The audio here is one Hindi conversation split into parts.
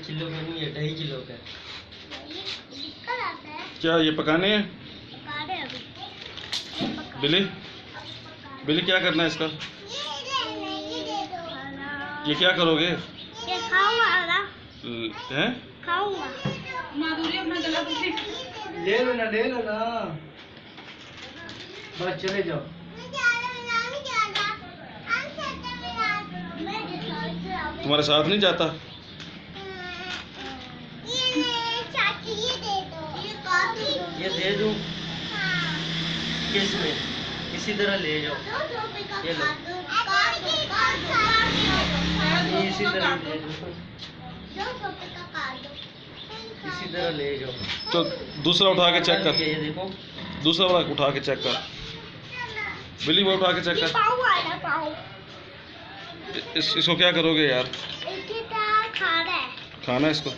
किलो का नहीं है, 2.5 किलो का। क्या ये पकाने हैं? बिली बिली क्या करना है इसका? ये क्या करोगे? ये खाऊंगा हैं? खाऊंगा। माधुरी अपना गला पूछे। ले लो ना बस चले जाओ। तुम्हारे साथ नहीं जाता? ये दे दूं किस में? इसी तरह ले जाओ। ये लो, ये इसी तरह ले जाओ, इसी तरह ले जाओ। तो दूसरा उठा के चेक कर। ये देखो, दूसरा वाला उठा के चेक कर। बिली वो उठा के चेक कर। इसको क्या करोगे यार? खाना है इसको?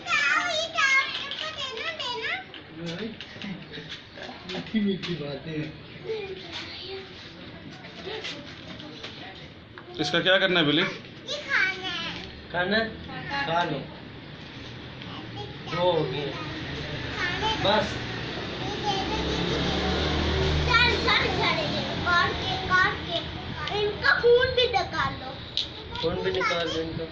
मीठी मीठी बातें। इसका क्या करना है बिली? खाना खा लो, जो हो गया बस। इनका खून भी निकाल लो। कौन भी निकाल दो इनको।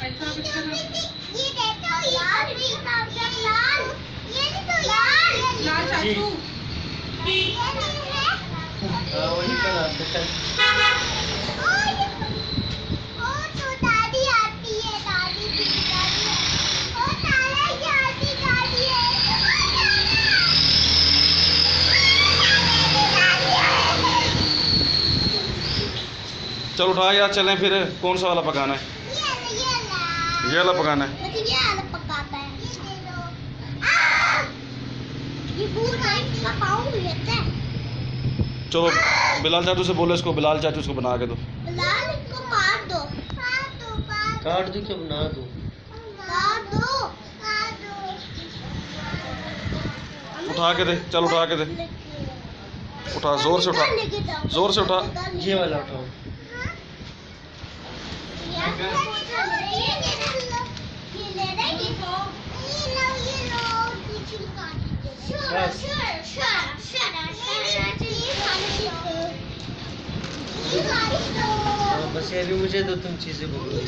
ऐसा कुछ करना। लाल चाचू। हाँ वही बनाते हैं। चलो उठा यार, चलें फिर। कौन सा वाला पकाना है? ये वाला पकाना है। चलो बिलाल चाचू से बोलो इसको, बिलाल चाचू इसको बना के दो। काट दूं क्या बना दूं? उठा के दे, चल उठा के दे। उठा, जोर से उठा, जोर से उठा। ये वाला उठाओ। बस ये भी मुझे दो, तुम चीजें बोलो।